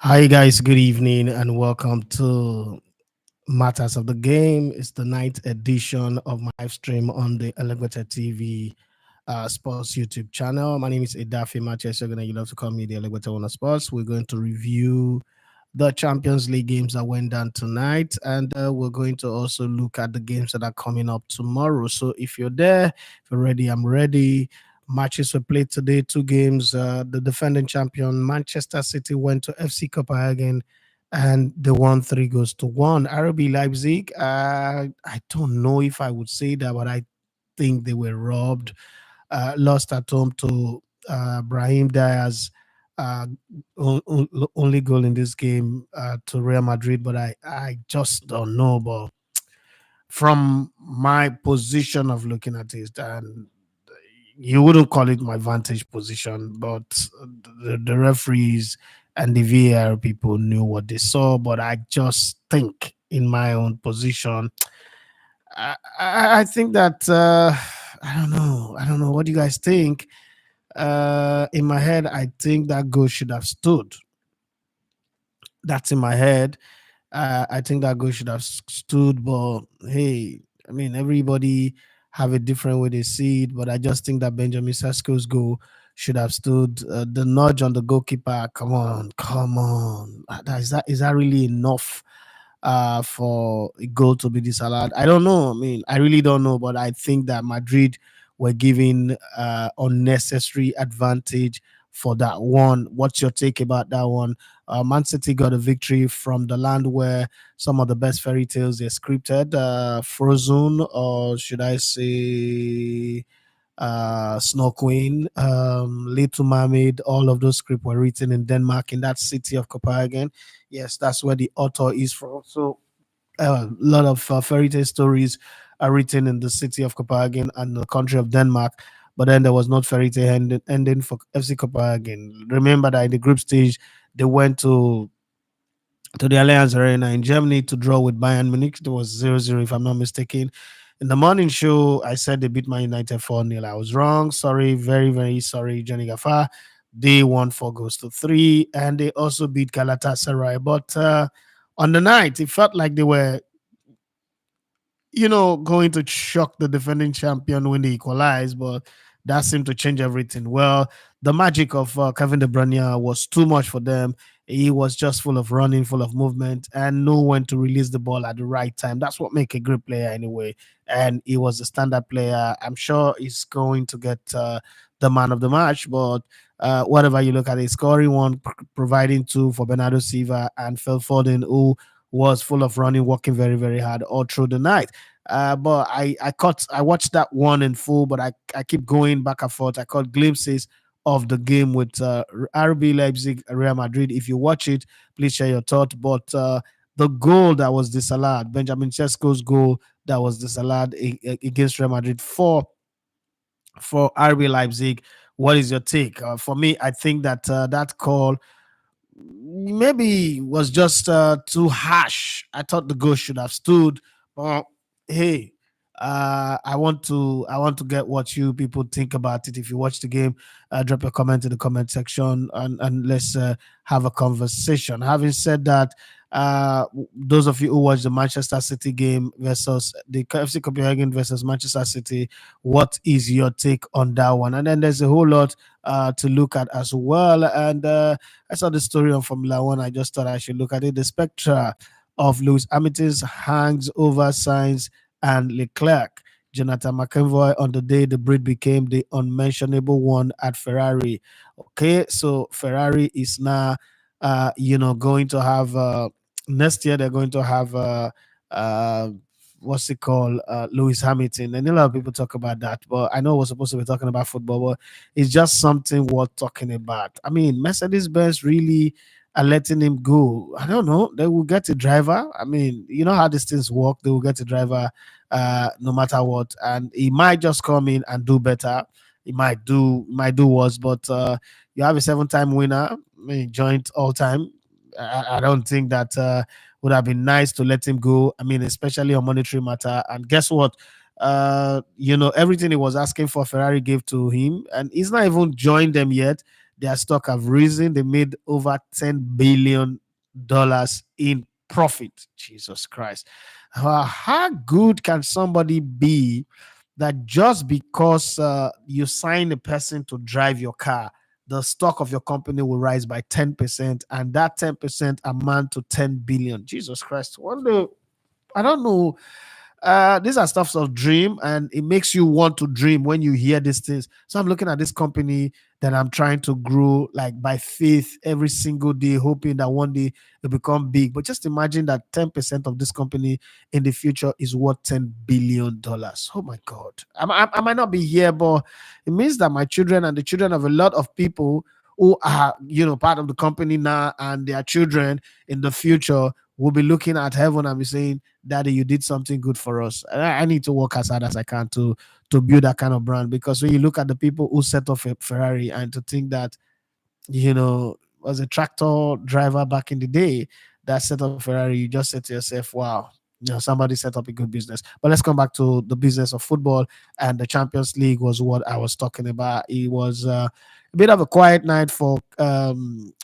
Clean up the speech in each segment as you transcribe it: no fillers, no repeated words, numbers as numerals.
Hi, guys. Good evening, and welcome to Matters of the Game. It's the ninth edition of my live stream on the Elevator TV Sports YouTube channel. My name is Edafi Manchester. You love to call me the Elevator Owner Sports. We're going to review the Champions League games that went down tonight, and we're going to also look at the games that are coming up tomorrow. So if you're there, if you're ready, I'm ready. Matches were played today, two games. The defending champion Manchester City went to FC Copenhagen and they won 3 goals to 1. RB Leipzig, I don't know if I would say that, but I think they were robbed. Lost at home to Brahim Diaz. Uh, Only goal in this game to Real Madrid, but I just don't know. But from my position of looking at it, and you wouldn't call it my vantage position, but the referees and the VAR people knew what they saw. But I just think, in my own position, I think that I don't know. I don't know. What do you guys think? In my head, I think that goal should have stood. That's in my head. I think that goal should have stood, but hey, I mean, everybody have a different way they see it. But I just think that Benjamin Sesko's goal should have stood. The nudge on the goalkeeper, come on, come on. Is that really enough for a goal to be disallowed? I don't know. I mean, I really don't know, but I think that Madrid were given unnecessary advantage for that one. What's your take about that one? Man City got a victory from the land where some of the best fairy tales are scripted, Frozen, or should I say Snow Queen, Little Mermaid. All of those scripts were written in Denmark, in that city of Copenhagen. Yes, that's where the author is from. So a lot of fairy tale stories are written in the city of Copenhagen and the country of Denmark. But then there was not fairy tale ending for FC Copenhagen. Remember that in the group stage, they went to the Allianz Arena in Germany to draw with Bayern Munich. It was 0-0, if I'm not mistaken. In the morning show, I said they beat Man United 4-0. I was wrong. Sorry, very, very sorry, Johnny Gaffa. They won 4 goals to 3, and they also beat Galatasaray. But on the night, it felt like they were going to shock the defending champion when they equalized, but that seemed to change everything. Well, the magic of Kevin De Bruyne was too much for them. He was just full of running, full of movement, and know when to release the ball at the right time. That's what makes a great player anyway. And he was a standard player. I'm sure he's going to get the man of the match, but whatever you look at it, scoring one, providing two for Bernardo Silva and Phil Foden, who was full of running, working very, very hard all through the night. But I watched that one in full, but I keep going back and forth. I caught glimpses of the game with RB Leipzig, Real Madrid. If you watch it, please share your thought. But the goal that was disallowed, Benjamin Sesko's goal that was disallowed against Real Madrid for RB Leipzig. What is your take? For me, I think that that call maybe was just too harsh. I thought the goal should have stood. But hey, I want to get what you people think about it. If you watch the game, drop a comment in the comment section, and let's have a conversation. Having said that, those of you who watch the Manchester City game versus the FC Copenhagen versus Manchester City, what is your take on that one? And then there's a whole lot to look at as well. And I saw the story on Formula One. I just thought I should look at it. The spectra of Lewis Hamilton's hangs over Sainz and Leclerc. Jonathan McEnroy on the day the Brit became the unmentionable one at Ferrari. Okay, so Ferrari is now, going to have next year. They're going to have uh, what's it called, Lewis Hamilton, and a lot of people talk about that. But I know we're supposed to be talking about football, but it's just something worth talking about. I mean, Mercedes Benz really are letting him go. I don't know. They will get a driver. I mean, you know how these things work. They will get a driver no matter what, and he might just come in and do better. He might do worse, but you have a 7-time winner, I mean, joint all time. I don't think that would have been nice to let him go. I mean, especially on monetary matter. And guess what? Everything he was asking for, Ferrari gave to him, and he's not even joined them yet. their stock have risen. They made over $10 billion in profit. Jesus Christ. How good can somebody be that just because you sign a person to drive your car, the stock of your company will rise by 10%, and that 10% amount to 10 billion? Jesus Christ. I don't know. These are stuffs of dream, and it makes you want to dream when you hear these things. So I'm looking at this company that I'm trying to grow like by faith every single day, hoping that one day it'll become big. But just imagine that 10% of this company in the future is worth $10 billion. Oh my God. I might not be here, but it means that my children and the children of a lot of people who are, part of the company now, and their children in the future will be looking at heaven and be saying, Daddy, you did something good for us. And I need to work as hard as I can to build that kind of brand. Because when you look at the people who set off a Ferrari, and to think that, was a tractor driver back in the day that set up Ferrari, you just say to yourself, wow, somebody set up a good business. But let's come back to the business of football. And the Champions League was what I was talking about. It was a bit of a quiet night for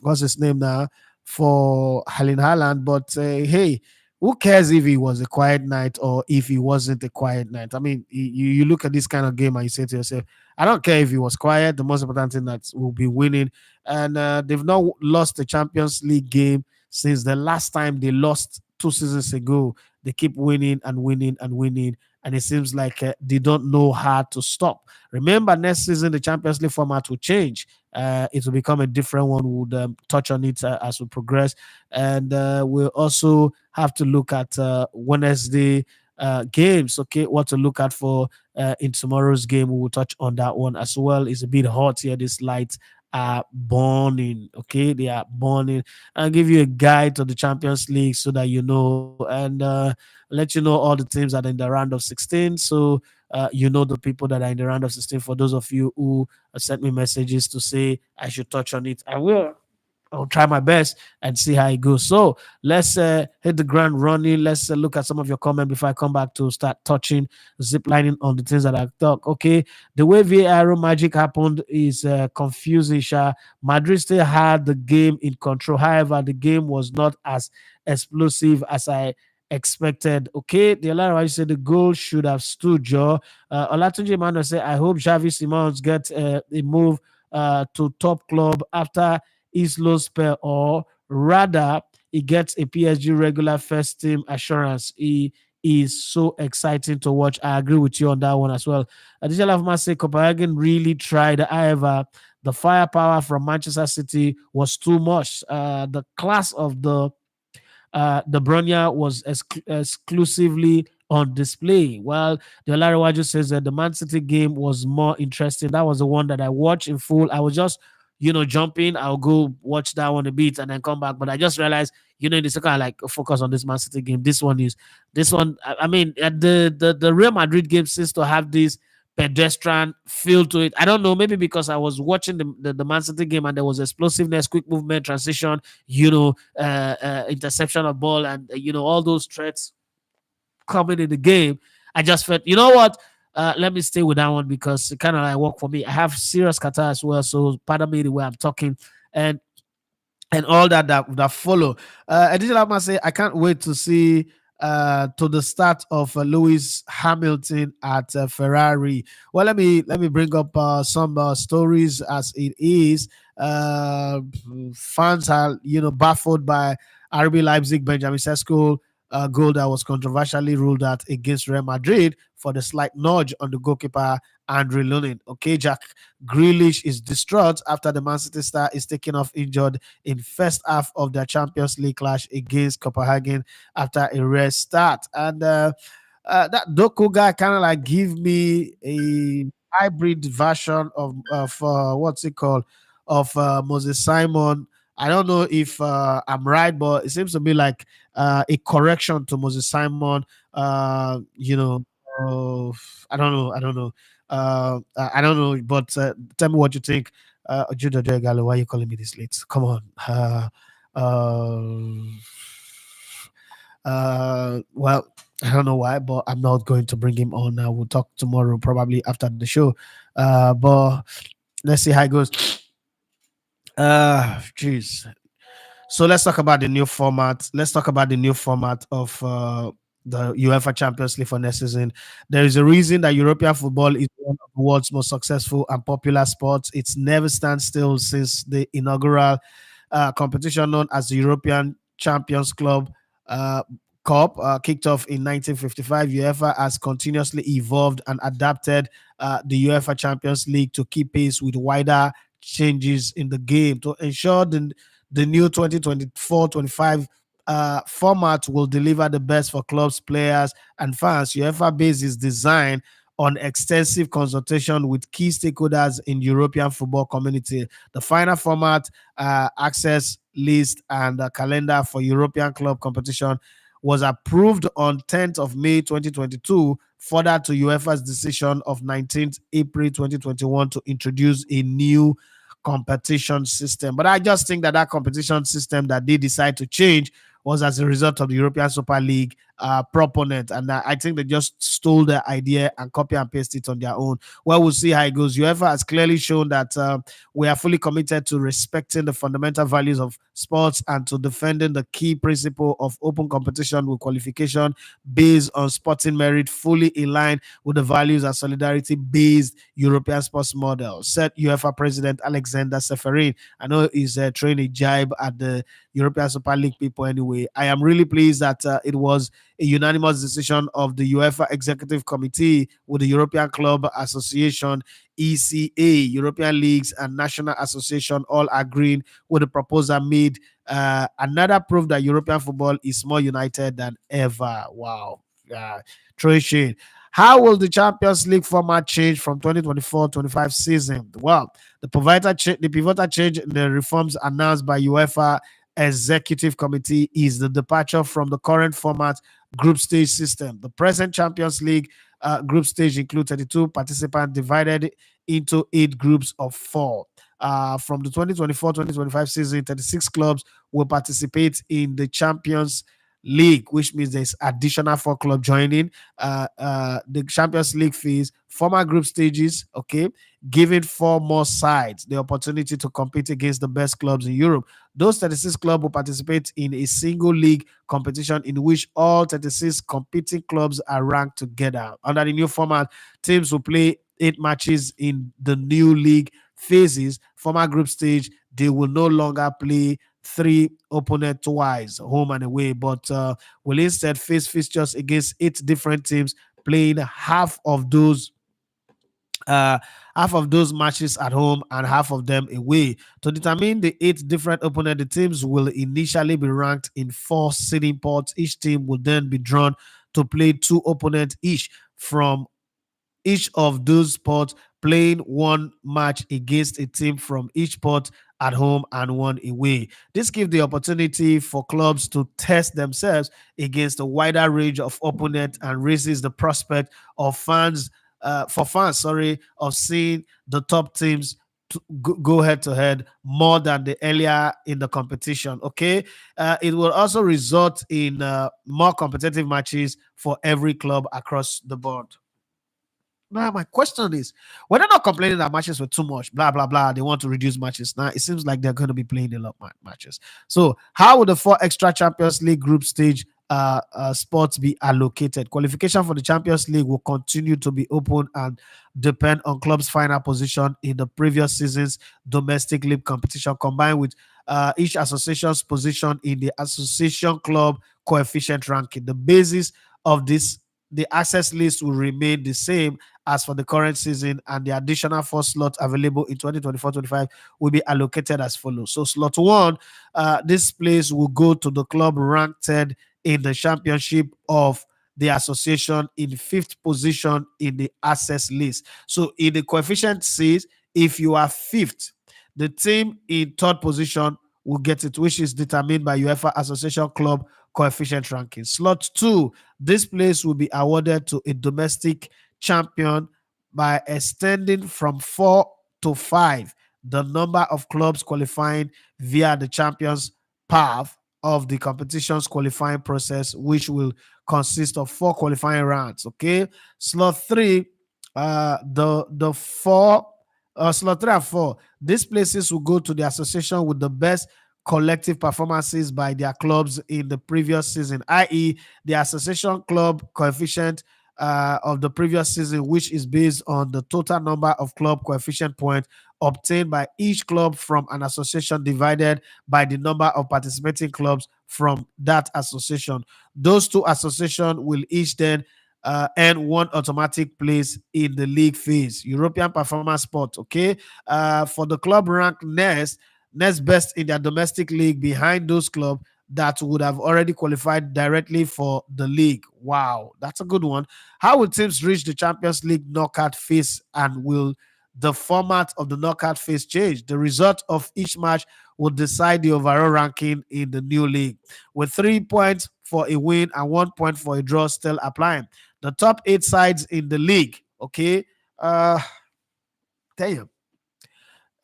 what's his name now, for Erling Haaland. But hey, who cares if it was a quiet night or if it wasn't a quiet night? I mean, you look at this kind of game and you say to yourself, I don't care if it was quiet. The most important thing that will be winning. And they've not lost the Champions League game since the last time they lost 2 seasons ago. They keep winning and winning and winning. And it seems like they don't know how to stop. Remember, next season, the Champions League format will change. It will become a different one. We'll touch on it as we progress. And we'll also have to look at Wednesday games, okay, what to look at for in tomorrow's game. We will touch on that one as well. It's a bit hot here. These lights are burning, okay, they are burning. I'll give you a guide to the Champions League so that you know, and let you know all the teams that are in the round of 16. So you know the people that are in the round of 16. For those of you who sent me messages to say I should touch on it, I'll try my best and see how it goes. So let's hit the ground running. Let's look at some of your comments before I come back to start touching, zip lining on the things that I talk. Okay, the way VAR magic happened is confusing. Sha. Madrid still had the game in control. However, the game was not as explosive as I expected. Okay, the Alara said the goal should have stood. Joe Olatunji Emmanuel said, I hope Xavi Simons gets a move to top club after Islo spell, or rather, he gets a PSG regular first team assurance. He is so exciting to watch. I agree with you on that one as well. Additional must say Copenhagen really tried. However, the firepower from Manchester City was too much. The class of the Bronya was exclusively on display. While the Olariwaju says that the Man City game was more interesting. That was the one that I watched in full. I was just, jumping. I'll go watch that one a bit and then come back. But I just realized, in the second, I like focus on this Man City game. This one. I mean, the Real Madrid game seems to have this pedestrian feel to it. I don't know, maybe because I was watching the Man City game and there was explosiveness, quick movement, transition, interception of ball, and all those threats coming in the game. I just felt, you know what? Let me stay with that one because it kind of like work for me. I have serious kata as well, so pardon me the way I'm talking, and all that follow. Additional, I must say, I can't wait to see to the start of Lewis Hamilton at Ferrari. Well, let me bring up some stories as it is. Uh, Fans are baffled by RB Leipzig Benjamin Sesko goal that was controversially ruled out against Real Madrid for the slight nudge on the goalkeeper Andre Lunin. Okay, Jack Grealish is distraught after the Man City star is taken off injured in first half of their Champions League clash against Copenhagen after a rare start. And that Doku guy kind of like give me a hybrid version of what's it called, of Moses Simon. I don't know if I'm right, but it seems to be like a correction to Moses Simon. I don't know. I don't know. I don't know. But tell me what you think. Judah Galo, why are you calling me this late? Come on. Uh, well, I don't know why, but I'm not going to bring him on now. We'll talk tomorrow, probably after the show. But let's see how it goes. Jeez. So let's talk about the new format. Let's talk about the new format of the UEFA Champions League for next season. There is a reason that European football is one of the world's most successful and popular sports. It's never stand still since the inaugural competition known as the European Champions Club uh, Cup, kicked off in 1955. UEFA has continuously evolved and adapted the UEFA Champions League to keep pace with wider changes in the game to ensure the new 2024-25 format will deliver the best for clubs, players, and fans. UEFA base is designed on extensive consultation with key stakeholders in European football community. The final format, access list, and calendar for European club competition was approved on 10th of May 2022, further to UEFA's decision of 19th April 2021 to introduce a new competition system. But I just think that that competition system that they decide to change was as a result of the European Super League proponent, and I think they just stole the idea and copy and paste it on their own. Well, we'll see how it goes. UEFA has clearly shown that we are fully committed to respecting the fundamental values of sports and to defending the key principle of open competition with qualification based on sporting merit, fully in line with the values and solidarity-based European sports model, said UEFA President Alexander Seferin. I know he's throwing a jibe at the European Super League people anyway. I am really pleased that it was a unanimous decision of the UEFA Executive Committee with the European Club Association, ECA, European Leagues, and National Association all agreeing with the proposal made. Another proof that European football is more united than ever. Wow. Troy Shade. How will the Champions League format change from 2024-25 season? Well, the pivotal change in the reforms announced by UEFA Executive Committee is the departure from the current format group stage system. The present Champions League group stage includes 32 participants divided into 8 groups of 4. From the 2024-2025 season, 36 clubs will participate in the Champions League, which means there's additional 4 club joining. The Champions League fees, former group stages, okay, giving 4 more sides the opportunity to compete against the best clubs in Europe. Those 36 clubs will participate in a single league competition in which all 36 competing clubs are ranked together. Under the new format, teams will play 8 matches in the new league phases. Former group stage, they will no longer play 3 opponent twice, home and away, but will instead face fixtures against 8 different teams, playing uh, half of those matches at home and half of them away. To determine the 8 different opponents, the teams will initially be ranked in 4 seeding pots. Each team will then be drawn to play 2 opponents each from each of those pots, playing 1 match against a team from each pot at home and 1 away. This gives the opportunity for clubs to test themselves against a wider range of opponents and raises the prospect of fans, of seeing the top teams to go head to head more than the earlier in the competition. Okay, it will also result in more competitive matches for every club across the board. Now, my question is, when they're not complaining that matches were too much, blah blah blah, they want to reduce matches. Now it seems like they're going to be playing a lot of matches. So, how will the 4 extra Champions League group stage spots be allocated? Qualification for the Champions League will continue to be open and depend on clubs' final position in the previous season's domestic league competition, combined with each association's position in the association club coefficient ranking. The basis of this, the access list will remain the same as for the current season, and the additional 4 slots available in 2024-25 will be allocated as follows. So slot 1, this place will go to the club ranked third in the championship of the association in 5th position in the access list. So in the coefficient says, if you are 5th, the team in 3rd position will get it, which is determined by UEFA Association Club coefficient ranking. Slot 2, this place will be awarded to a domestic champion by extending from 4 to 5 the number of clubs qualifying via the champions path of the competition's qualifying process, which will consist of 4 qualifying rounds. Okay, slot 3, the 4 slot 3 and 4. These places will go to the association with the best collective performances by their clubs in the previous season, i.e., the association club coefficient of the previous season, which is based on the total number of club coefficient points obtained by each club from an association divided by the number of participating clubs from that association. Those two associations will each then earn one automatic place in the league phase. European performance spot, okay? For the club ranked next best in their domestic league behind those clubs that would have already qualified directly for the league. Wow, that's a good one. How will teams reach the Champions League knockout phase, and will the format of the knockout phase change? The result of each match will decide the overall ranking in the new league, with 3 points for a win and 1 point for a draw still applying. The top 8 sides in the league, okay? Uh, Damn,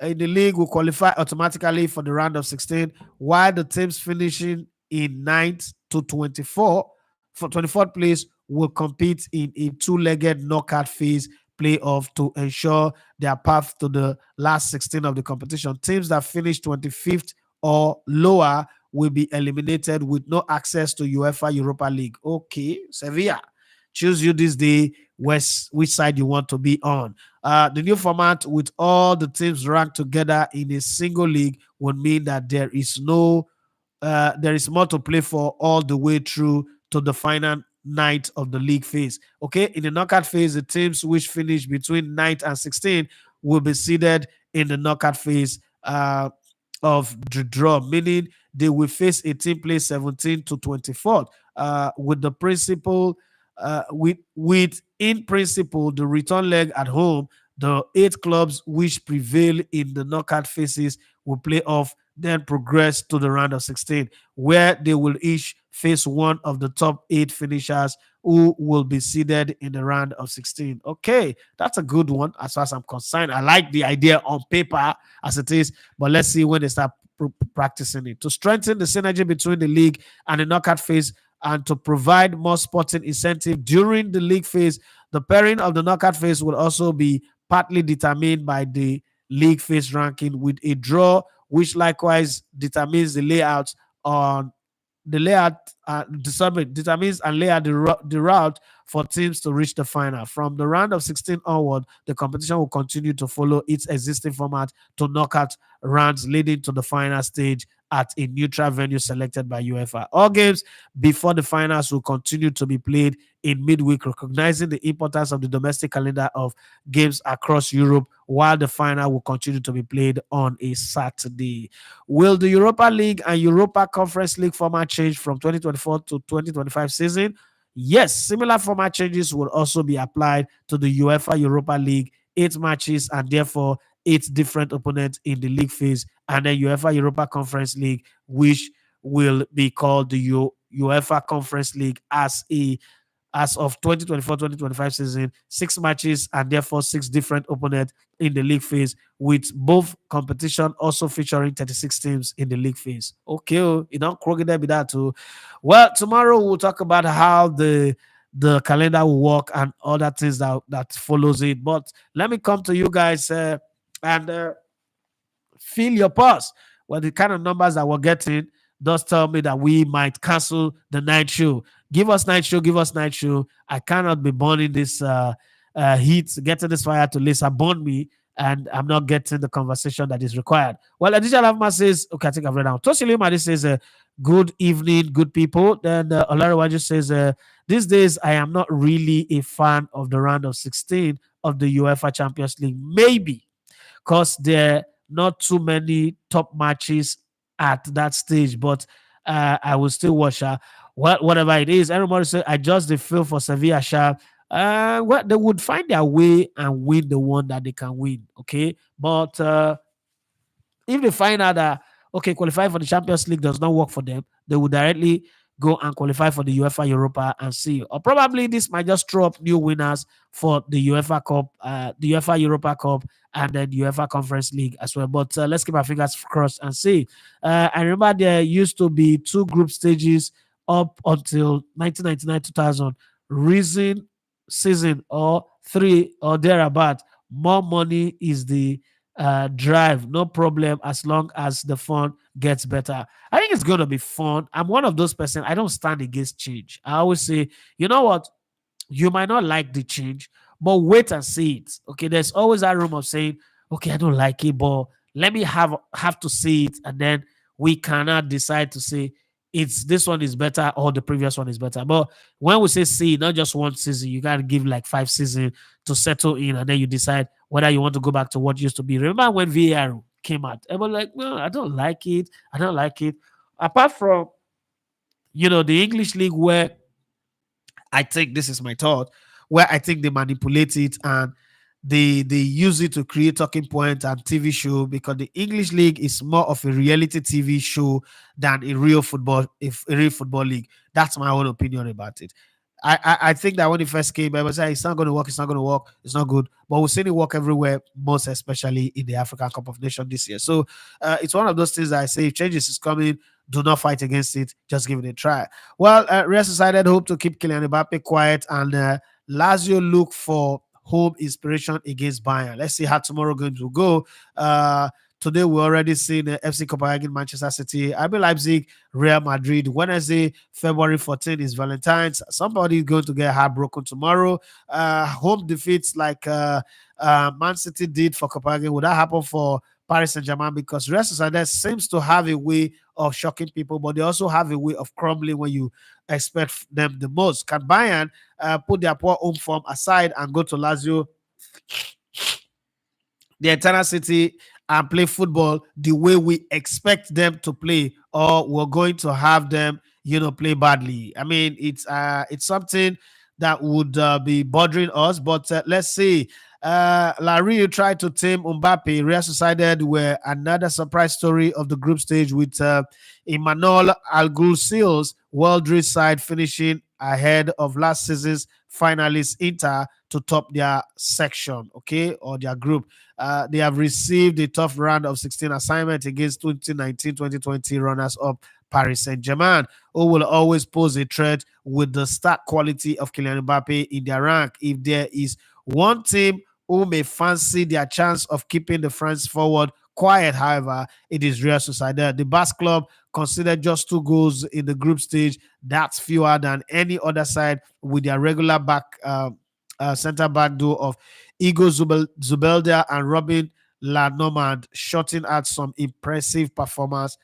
in the league will qualify automatically for the round of 16, while the teams finishing in 9th to 24th place will compete in a two-legged knockout phase playoff to ensure their path to the last 16 of the competition. Teams that finish 25th or lower will be eliminated with no access to UEFA Europa League. Okay, Sevilla, choose you this day which side you want to be on. The new format with all the teams ranked together in a single league would mean that there is more to play for all the way through to the final night of the league phase. Okay, in the knockout phase, the teams which finish between 9th and 16 will be seeded in the knockout phase of the draw, meaning they will face a team play 17 to 24th with the principle with in principle the return leg at home. The 8 clubs which prevail in the knockout phases will play off, then progress to the round of 16, where they will each face one of the top 8 finishers who will be seeded in the round of 16. Okay, that's a good one as far as I'm concerned. I like the idea on paper as it is, but let's see when they start practicing it. To strengthen the synergy between the league and the knockout phase, and to provide more sporting incentive during the league phase, the pairing of the knockout phase will also be partly determined by the league phase ranking, with a draw which likewise determines the layout on the layout determines and lay out the route for teams to reach the final. From the round of 16 onward, the competition will continue to follow its existing format to knockout rounds leading to the final stage at a neutral venue selected by UEFA. All games before the finals will continue to be played in midweek, recognizing the importance of the domestic calendar of games across Europe, while the final will continue to be played on a Saturday. Will the Europa League and Europa Conference League format change from 2024 to 2025 season? Yes, similar format changes will also be applied to the UEFA Europa League, 8 matches and therefore 8 different opponents in the league phase, and then UEFA Europa Conference League, which will be called the UEFA Conference League as of 2024-2025 season, 6 matches and therefore 6 different opponents in the league phase, with both competition also featuring 36 teams in the league phase. Okay, you don't crooked there be that too. Well, tomorrow we'll talk about how the calendar will work and other things that follows it. But let me come to you guys and feel your pulse. Well, the kind of numbers that we're getting does tell me that we might cancel the night show. Give us night show. Give us night show. I cannot be burning this heat, getting this fire to Lisa burn me, and I'm not getting the conversation that is required. Well, Adija Lavma says, okay, I think I've read down. Tosili Madi says, good evening, good people. Then Olariwaju says, these days I am not really a fan of the round of 16 of the UEFA Champions League. Maybe because there are not too many top matches at that stage, but I will still watch her. Whatever it is, everybody said I just the feel for Sevilla Sharp. Well, they would find their way and win the one that they can win. Okay, but if they find out that okay, qualifying for the Champions League does not work for them, they will directly go and qualify for the UEFA Europa and see. Or probably this might just throw up new winners for the UEFA Cup, the UEFA Europa Cup, and then the UEFA Conference League as well. But let's keep our fingers crossed and see. I remember there used to be 2 group stages up until 1999-2000. Reason season or 3 or thereabout. More money is the drive, no problem, as long as the fun gets better. I think it's going to be fun. I'm one of those person, I don't stand against change. I always say, you know what, you might not like the change, but wait and see it. Okay, there's always that room of saying, okay, I don't like it, but let me have to see it, and then we cannot decide to say it's this one is better or the previous one is better. But when we say see, not just one season, you gotta give like 5 seasons to settle in, and then you decide whether you want to go back to what used to be. Remember when VAR came out? Everyone like, no, I don't like it. I don't like it. Apart from the English league, where I think this is my thought, where I think they manipulate it and they use it to create talking point and TV show, because the English league is more of a reality TV show than a real football, if a real football league. That's my own opinion about it. I think that when it first came, I was like, it's not going to work, it's not going to work, it's not good. But we've seen it work everywhere, most especially in the African Cup of Nations this year. So it's one of those things that I say, if changes is coming, do not fight against it, just give it a try. Well, Real Sociedad hope to keep Kylian Mbappe quiet, and Lazio look for home inspiration against Bayern. Let's see how tomorrow going to go. Today we already seen FC Copenhagen, Manchester City, RB Leipzig, Real Madrid. Wednesday, February 14th is Valentine's. Somebody is going to get heartbroken tomorrow. Home defeats like Man City did for Copenhagen. Would that happen for Paris Saint-Germain? Because Real Sociedad seems to have a way of shocking people, but they also have a way of crumbling when you expect them the most. Can Bayern put their poor home form aside and go to Lazio, the eternal city, and play football the way we expect them to play, or we're going to have them, play badly? I mean, it's something that would be bothering us. But let's see. Larry tried to tame Mbappe. Real Sociedad were another surprise story of the group stage, with Emmanuel Alguacil's well-drilled side finishing ahead of last season's finalists Inter to top their section, okay, or their group. They have received a tough round of 16 assignment against 2019-2020 runners-up Paris Saint-Germain, who will always pose a threat with the star quality of Kylian Mbappe in their rank. If there is one team who may fancy their chance of keeping the France forward quiet, however, it is Real Sociedad. The Basque club considered just 2 goals in the group stage. That's fewer than any other side, with their regular center back duo of Igo Zubeldia and Robin Lanomad shooting at some impressive performance,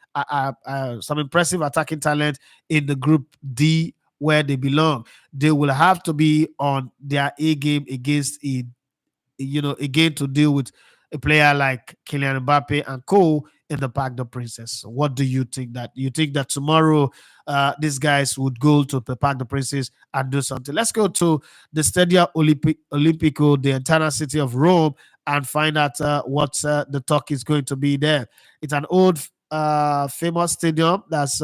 some impressive attacking talent in the Group D, where they belong. They will have to be on their A game against again, to deal with a player like Kylian Mbappe and co in the Parc des Princes. What do you think? That you think that tomorrow these guys would go to the Parc des Princes and do something? Let's go to the Stadio Olimpico, the eternal city of Rome, and find out what the talk is going to be there. It's an old famous stadium that's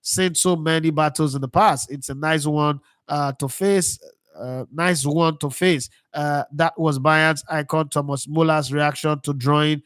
seen so many battles in the past. It's a nice one to face. That was Bayern's icon Thomas Muller's reaction to drawing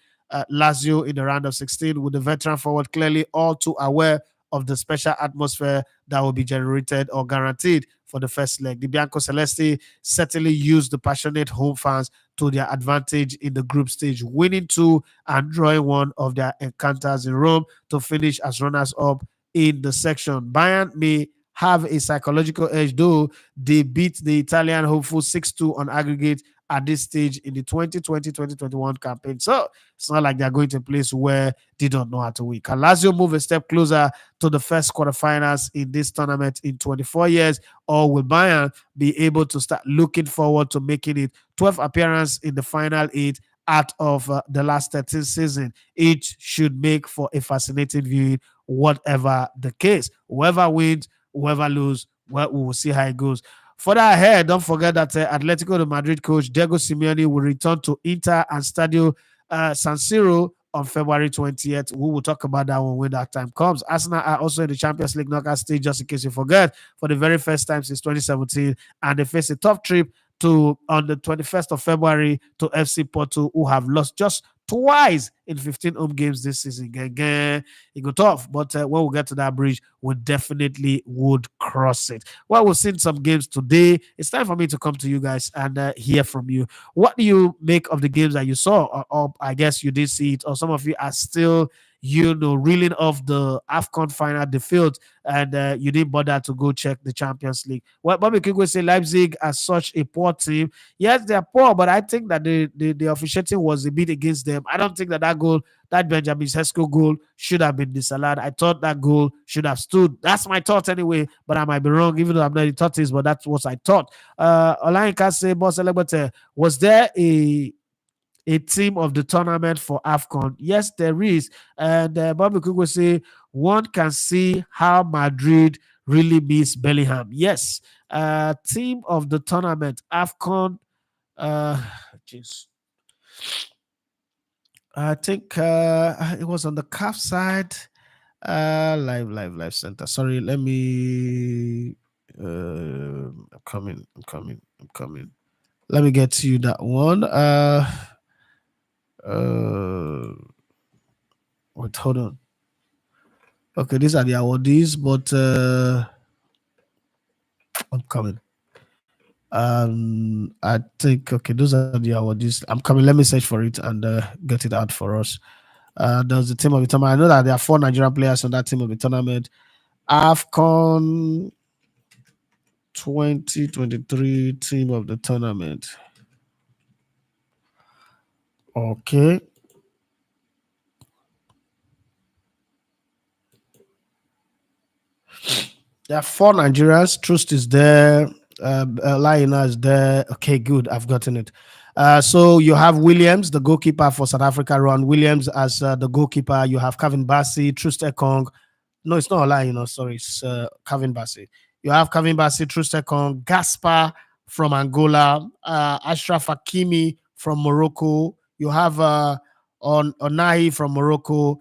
Lazio in the round of 16, with the veteran forward clearly all too aware of the special atmosphere that will be generated or guaranteed for the first leg. The Bianco Celesti certainly used the passionate home fans to their advantage in the group stage, winning 2 and drawing 1 of their encounters in Rome to finish as runners-up in the section. Bayern may have a psychological edge, though they beat the Italian hopeful 6-2 on aggregate at this stage in the 2020-2021 campaign. So it's not like they're going to a place where they don't know how to win. Can Lazio move a step closer to the first quarterfinals in this tournament in 24 years, or will Bayern be able to start looking forward to making it 12 appearance in the final 8 out of the last 13 season? Each should make for a fascinating viewing, whatever the case. Whoever wins, whoever loses, well, we will see how it goes. Further ahead, don't forget that Atletico de Madrid coach Diego Simeone will return to Inter and Stadio San Siro on February 20th. We will talk about that one when that time comes. Arsenal are also in the Champions League knockout stage, just in case you forget, for the very first time since 2017, and they face a tough trip to on the 21st of February to FC Porto, who have lost just twice in 15 home games this season. Again, it got tough, but when we get to that bridge, we definitely would cross it. Well, we've seen some games today. It's time for me to come to you guys and hear from you. What do you make of the games that you saw? Or I guess you did see it, or some of you are still, reeling off the AFCON final, the field, and you didn't bother to go check the Champions League. Well, Bobby Kigo say Leipzig as such a poor team. Yes, they're poor, but I think that the officiating was a bit against them. I don't think that goal, that Benjamin Sesko goal, should have been disallowed. I thought that goal should have stood. That's my thought anyway, but I might be wrong, even though I'm not the thought but that's what I thought. Olayinka say, Boss Elegbete, was there a team of the tournament for AFCON? Yes, there is. And Bobby Cook will say, one can see how Madrid really miss Bellingham. Yes. Team of the tournament, AFCON. Jeez. I think it was on the CAF side. Live center. Sorry, let me. I'm coming. Let me get to you that one. Wait, hold on. Okay, these are the awardees, but I'm coming. I think those are the awardees. I'm coming. Let me search for it and get it out for us. There's the team of the tournament. I know that there are 4 Nigerian players on that team of the tournament. AFCON 2023 team of the tournament. Okay. There are 4 Nigerians. Trust is there. Lionel is there. Okay, good. I've gotten it. So you have Williams, the goalkeeper for South Africa. Ron Williams as the goalkeeper. You have Kevin Bassey, Trust Ekong. No, it's not Lionel. Sorry, it's Kevin Bassey. You have Kevin Bassey, Trust Ekong, Gaspar from Angola, Ashraf Hakimi from Morocco. You have Onahi from Morocco,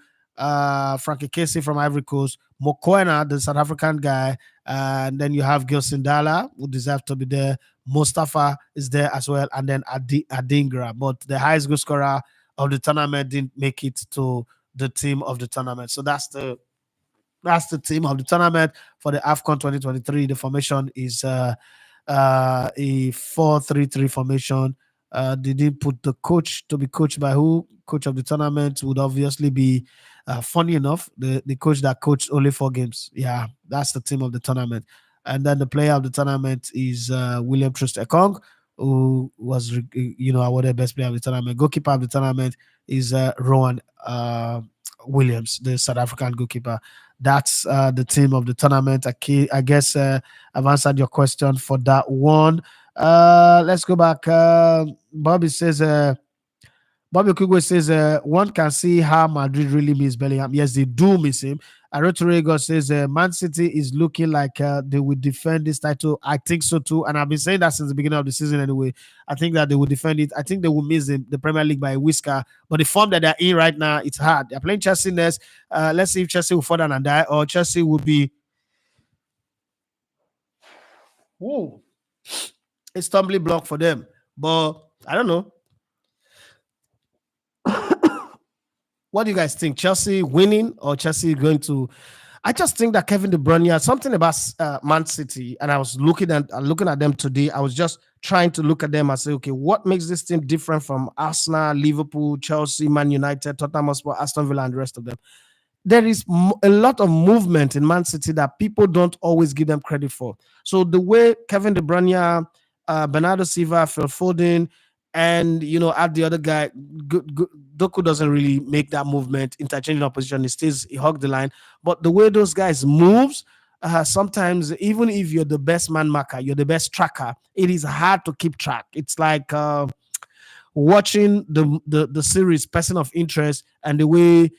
Frankie Casey from Ivory Coast, Mokoena, the South African guy, and then you have Gilson Dala, who deserves to be there. Mustafa is there as well, and then Adingra. But the highest goal scorer of the tournament didn't make it to the team of the tournament. So that's the team of the tournament for the AFCON 2023. The formation is a 4-3-3 formation. They didn't put the coach to be coached by who? Coach of the tournament would obviously be, funny enough, the coach that coached only 4 games. Yeah, that's the team of the tournament. And then the player of the tournament is William Trust Ekong, who was, awarded best player of the tournament. Goalkeeper of the tournament is Rowan Williams, the South African goalkeeper. That's the team of the tournament. I guess I've answered your question for that one. Let's go back. Bobby Kugwe says, one can see how Madrid really miss Bellingham. Yes, they do miss him. Arotorego says, Man City is looking like they will defend this title. I think so too. And I've been saying that since the beginning of the season anyway. I think that they will defend it. I think they will miss the Premier League by a whisker. But the form that they're in right now, it's hard. They're playing Chelsea next. Let's see if Chelsea will fall down and die, or Chelsea will be a stumbling block for them. But I don't know. What do you guys think? Chelsea winning or Chelsea going to? I just think that Kevin De Bruyne, something about Man City, and I was looking at them today. I was just trying to look at them and say, okay, what makes this team different from Arsenal, Liverpool, Chelsea, Man United, Tottenham Hotspur, Aston Villa, and the rest of them? There is a lot of movement in Man City that people don't always give them credit for. So the way Kevin De Bruyne, Bernardo Silva, Phil Foden, and add the other guy, Doku doesn't really make that movement, interchanging opposition. He hugged the line. But the way those guys moves, sometimes even if you're the best man marker, you're the best tracker, it is hard to keep track. It's like watching the series Person of Interest, and the way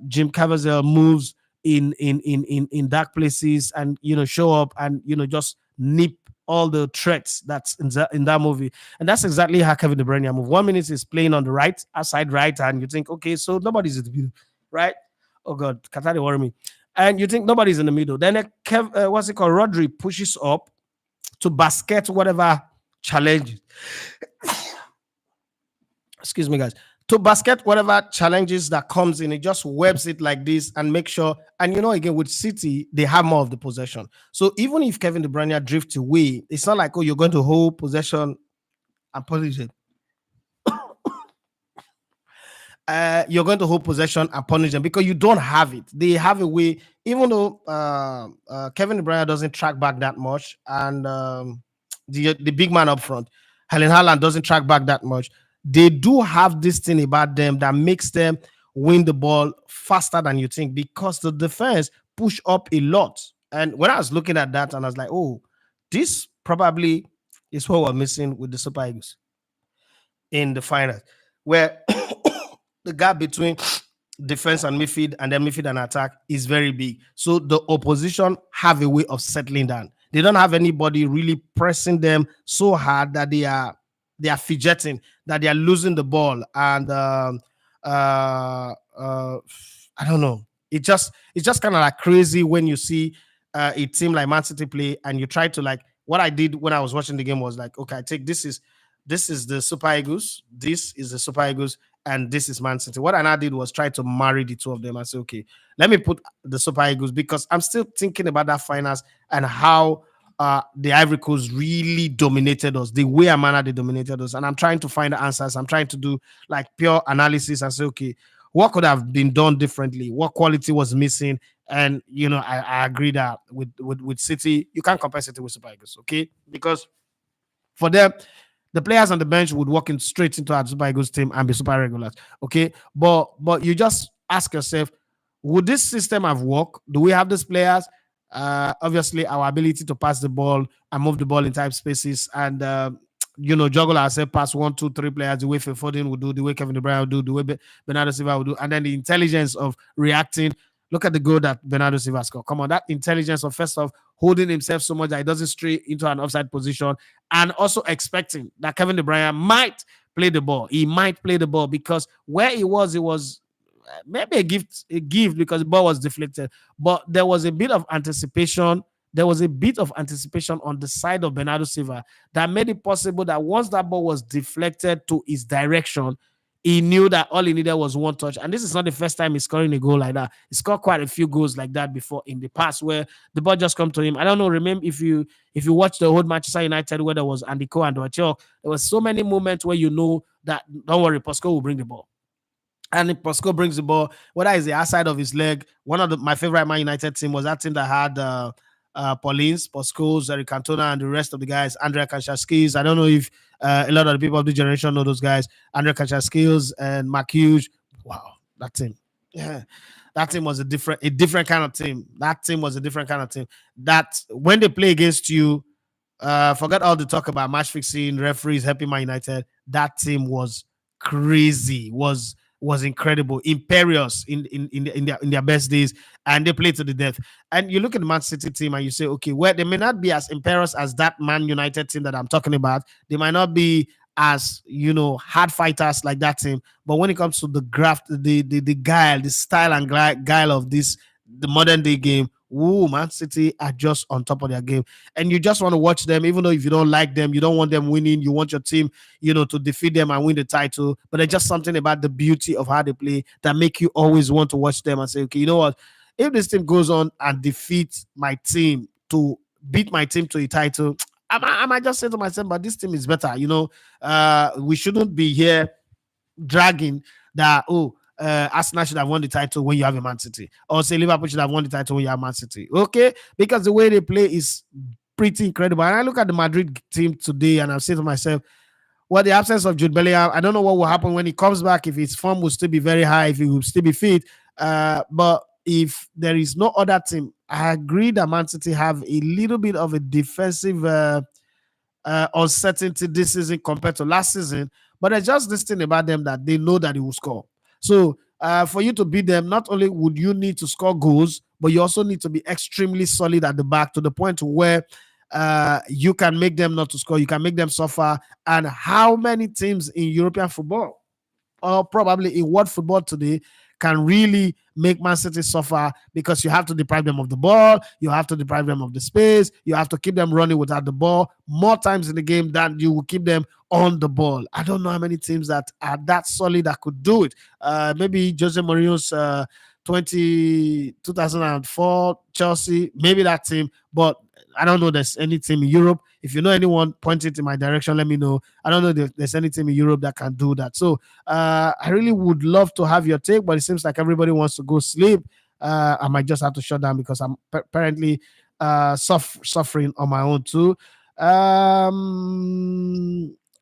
Jim Caviezel moves in dark places, and show up and just nip all the threats that's in that movie. And that's exactly how Kevin De Bruyne moves. 1 minute is playing on the right, outside right, and you think, okay, so nobody's in the middle, right? Oh God, Qatar worry me. And you think nobody's in the middle. Then what's it called? Rodri pushes up to basket whatever challenges. Excuse me, guys. To basket whatever challenges that comes in, it just webs it like this and make sure. And again, with City, they have more of the possession. So even if Kevin De Bruyne drifts away, it's not like, oh, you're going to hold possession and punish it. You're going to hold possession and punish them because you don't have it. They have a way, even though Kevin De Bruyne doesn't track back that much, and the big man up front, Helen Haaland, doesn't track back that much. They do have this thing about them that makes them win the ball faster than you think because the defense push up a lot. And when I was looking at that, and I was like, oh, this probably is what we're missing with the Super Eagles in the finals, where the gap between defense and midfield and then midfield and attack is very big. So the opposition have a way of settling down. They don't have anybody really pressing them so hard that they are fidgeting, that they are losing the ball. And I don't know. It's just kind of like crazy when you see a team like Man City play and you try to, like, what I did when I was watching the game was like, okay, I take this is the Super Eagles, this is the Super Eagles, and this is Man City. What I now did was try to marry the two of them and say, okay, let me put the Super Eagles because I'm still thinking about that finals and how the Ivory Coast really dominated us, the way and manner they dominated us. And I'm trying to find the answers. I'm trying to do like pure analysis and say, okay, what could have been done differently? What quality was missing? And I agree that with City, you can't compare City with Super Eagles, okay? Because for them, the players on the bench would walk in straight into our Super Eagles team and be super regulars. Okay. But you just ask yourself, would this system have worked? Do we have these players? Obviously, our ability to pass the ball and move the ball in tight spaces and juggle ourselves past 1, 2, 3 players the way Phil Foden would do, the way Kevin De Bruyne would do, the way Bernardo Silva would do, and then the intelligence of reacting. Look at the goal that Bernardo Silva scored. Come on, that intelligence of first off holding himself so much that he doesn't stray into an offside position, and also expecting that Kevin De Bruyne might play the ball. He might play the ball because where he was, maybe a gift because the ball was deflected. But there was a bit of anticipation. There was a bit of anticipation on the side of Bernardo Silva that made it possible that once that ball was deflected to his direction, he knew that all he needed was one touch. And this is not the first time he's scoring a goal like that. He scored quite a few goals like that before in the past where the ball just come to him. I don't know. Remember, if you watch the old Manchester United where there was Andy Cole and Doachel, there was so many moments where you know that, don't worry, Posco will bring the ball. And if Posco brings the ball, whether it's the outside of his leg, one of my favorite Man United team was that team that had Paulins, Poscos, Eric Cantona, and the rest of the guys, Andrea Kanchelskis. I don't know if a lot of the people of the generation know those guys, Andrea Kanchelskis and Mark Hughes. Wow, that team. Yeah. That team was a different kind of team. That team was a different kind of team. That when they play against you, forget all the talk about match fixing, referees helping Man United. That team was crazy, was incredible, imperious in their best days, and they played to the death. And you look at the Man City team and you say, okay, well, they may not be as imperious as that Man United team that I'm talking about. They might not be as hard fighters like that team, but when it comes to the graft, the guile, the style and guile of the modern day game, Man City are just on top of their game, and you just want to watch them. Even though if you don't like them, you don't want them winning, you want your team to defeat them and win the title. But there's just something about the beauty of how they play that make you always want to watch them and say, okay, you know what, if this team goes on and defeats my team to beat my team to a title, I might just say to myself, but this team is better. We shouldn't be here dragging that, Arsenal should have won the title when you have a Man City, or say Liverpool should have won the title when you have Man City. Okay, because the way they play is pretty incredible. And I look at the Madrid team today, and I say to myself, well, the absence of Jude Bellingham, I don't know what will happen when he comes back. If his form will still be very high, if he will still be fit. But if there is no other team, I agree that Man City have a little bit of a defensive uncertainty this season compared to last season. But there's just this thing about them that they know that he will score. So for you to beat them, not only would you need to score goals, but you also need to be extremely solid at the back to the point where you can make them not to score, you can make them suffer. And how many teams in European football, or probably in world football today, can really make Man City suffer, because you have to deprive them of the ball, you have to deprive them of the space, you have to keep them running without the ball more times in the game than you will keep them on the ball. I don't know how many teams that are that solid that could do it. Maybe Jose Mourinho's 2004 Chelsea, maybe that team, but I don't know there's any team in Europe. If you know anyone, point it in my direction, let me know. I don't know if there's any team in Europe that can do that. So I really would love to have your take, but it seems like everybody wants to go sleep. I might just have to shut down because I'm apparently suffering on my own too.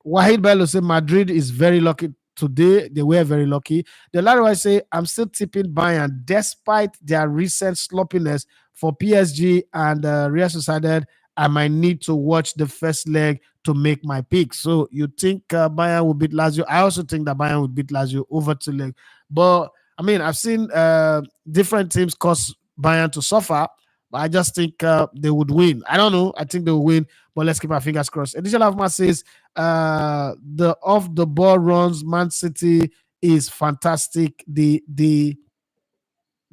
Wahid Bello said Madrid is very lucky today. They were very lucky. The latter I say I'm still tipping Bayern despite their recent sloppiness for PSG and Real Sociedad. I might need to watch the first leg to make my pick. So you think Bayern will beat Lazio? I also think that Bayern will beat Lazio over 2 leg. But I mean, I've seen different teams cause Bayern to suffer. But I just think they would win. I don't know. I think they will win, but let's keep our fingers crossed. Edition Alfma says the off the ball runs Man City is fantastic. They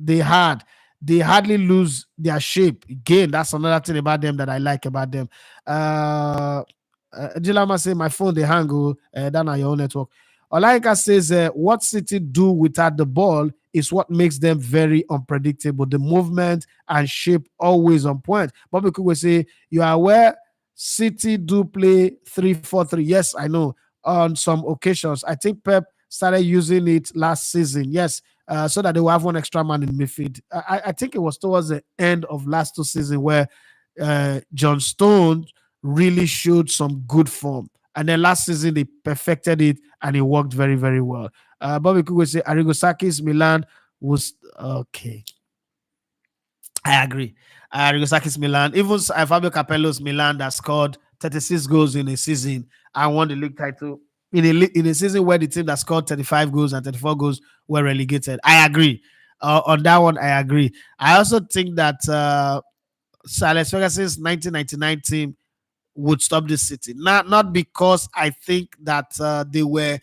had they hardly lose their shape. Again, that's another thing about them that I like about them. Jilama say my phone they hang. That on your own network. Olaika says what City do without the ball is what makes them very unpredictable. The movement and shape always on point. Bobby Cook will say you are aware City do play 3-4-3. Yes, I know. On some occasions, I think Pep started using it last season. Yes, so that they will have one extra man in midfield. I think it was towards the end of last 2 seasons where John Stone really showed some good form. And then last season they perfected it and it worked very, very well. Bobby Cook will say Arrigo Sacchi's Milan was okay. I agree. Arrigo Sacchi's Milan, even Fabio Capello's Milan that scored 36 goals in a season and won the league title in a season where the team that scored 35 goals and 34 goals were relegated. I agree. On that one, I agree. I also think that Sir Alex Ferguson's 1999 team would stop this City. Not because I think that they were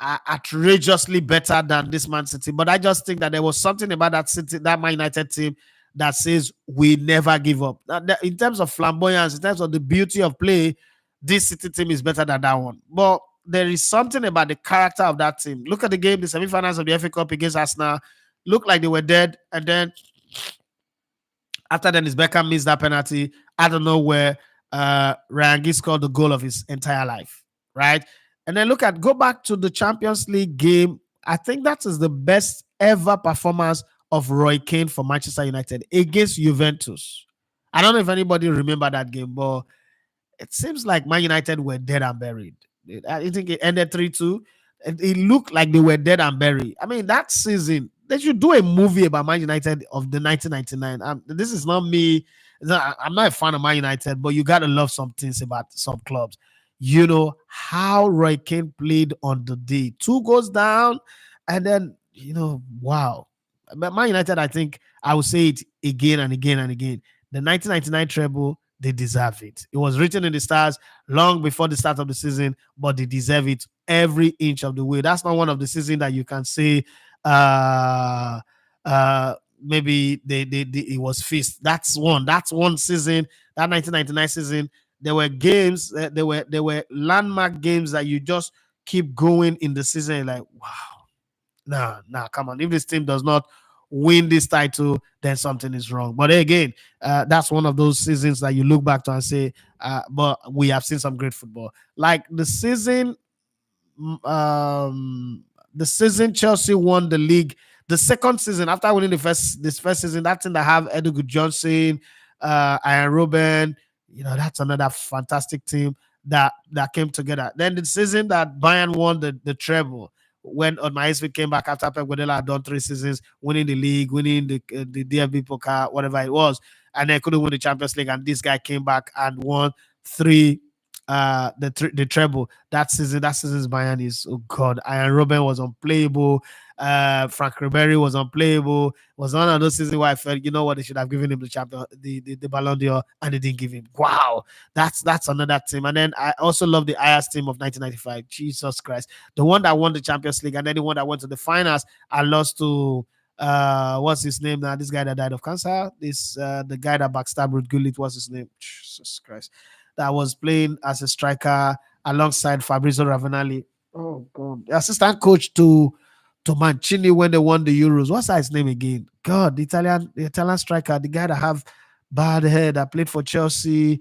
outrageously better than this Man City, but I just think that there was something about that City, that Man United team, that says we never give up. In terms of flamboyance, in terms of the beauty of play, this City team is better than that one. But there is something about the character of that team. Look at the game, the semi-finals of the FA Cup against Arsenal. Looked like they were dead, and then after then, his Beckham missed that penalty out of nowhere. Ryan Giggs scored the goal of his entire life, right? And then go back to the Champions League game. I think that is the best ever performance of Roy Keane for Manchester United against Juventus. I don't know if anybody remember that game, but it seems like Man United were dead and buried. I think it ended 3-2. It looked like they were dead and buried. I mean, that season, they should do a movie about Man United of the 1999. This is not me. I'm not a fan of Man United, but you got to love some things about some clubs. You know how Roy Keane played on the day. 2 goes down, and then, wow. But Man United, I think I will say it again and again and again. The 1999 treble, they deserve it. It was written in the stars long before the start of the season, but they deserve it every inch of the way. That's not one of the seasons that you can say maybe it was fist. That's one season, that 1999 season. There were games, there were landmark games that you just keep going in the season. Like, wow, nah, come on. If this team does not win this title, then something is wrong. But again, that's one of those seasons that you look back to and say, but we have seen some great football. Like the season Chelsea won the league. The second season, after winning this first season, that team that have Edu Johnson, Ian Robben, that's another fantastic team that came together. Then the season that Bayern won the treble, when Odmaisvi came back after Pep Guardiola had done 3 seasons, winning the league, winning the DFB Pokal, whatever it was, and they couldn't win the Champions League, and this guy came back and won the treble. That season's Bayern is, oh God, Ian Robben was unplayable. Frank Ribery was unplayable. It was one of those seasons where I felt, you know what, they should have given him the champion, the Ballon d'Or, and they didn't give him. Wow, that's another team. And then I also love the Ajax team of 1995. Jesus Christ, the one that won the Champions League, and then the one that went to the finals. I lost to what's his name now? This guy that died of cancer. This the guy that backstabbed Ruud Gullit. What's his name? Jesus Christ. That was playing as a striker alongside Fabrizio Ravanelli. Oh God, the assistant coach to Mancini when they won the Euros. What's his name again? God, the Italian striker, the guy that have bad hair that played for Chelsea.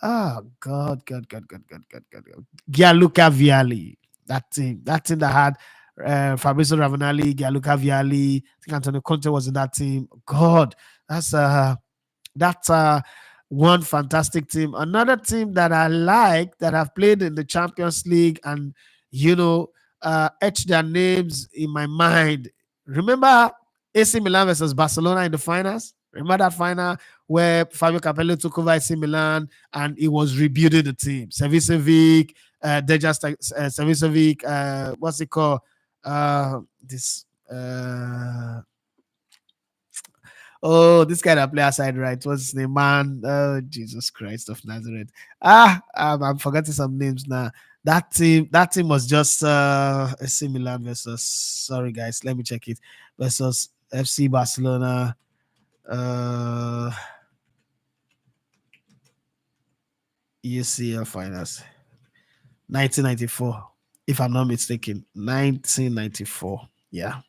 Oh God. Gianluca Vialli. That team that had Fabrizio Ravanelli, Gianluca Vialli. I think Antonio Conte was in that team. God, that's that's one fantastic team. Another team that I like that have played in the Champions League and you know etched their names in my mind. Remember AC Milan versus Barcelona in the finals? Remember that final where Fabio Capello took over AC Milan and he was rebuilding the team. Savicevic, Savicevic, what's it called? This this guy that play outside right. What's his name, man? Oh, Jesus Christ of Nazareth. I'm forgetting some names now. That team was just AC Milan versus. Sorry, guys, let me check it. Versus FC Barcelona. Uh, ECL finals, 1994, if I'm not mistaken. 1994. Yeah,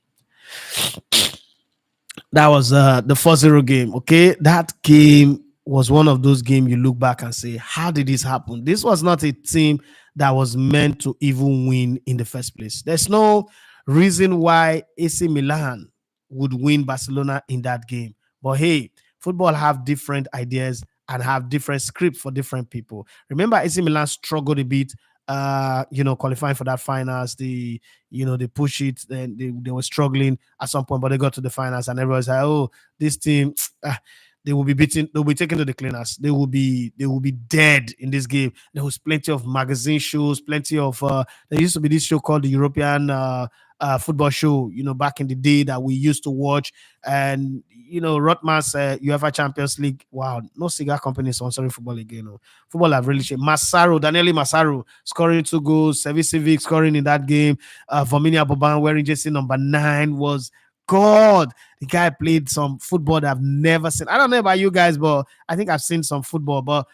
that was the 4-0 game. Okay, that game was one of those games you look back and say, how did this happen? This was not a team that was meant to even win in the first place. There's no reason why AC Milan would win Barcelona in that game. But hey, football have different ideas and have different scripts for different people. Remember, AC Milan struggled a bit qualifying for that finals. They push it, then they were struggling at some point, but they got to the finals, and everyone's like, "Oh, this team, they will be beaten. They'll be taken to the cleaners. They will be dead in this game." There was plenty of magazine shows, plenty of. There used to be this show called the European football show. Back in the day that we used to watch, and Rotman's UEFA Champions League. Wow, no cigar company sponsoring football again. No. Football have really changed. Daniele Massaro scoring 2 goals. Savicevic scoring in that game. Vominia Boban wearing jersey number 9 was God. The guy played some football that I've never seen. I don't know about you guys, but I think I've seen some football. But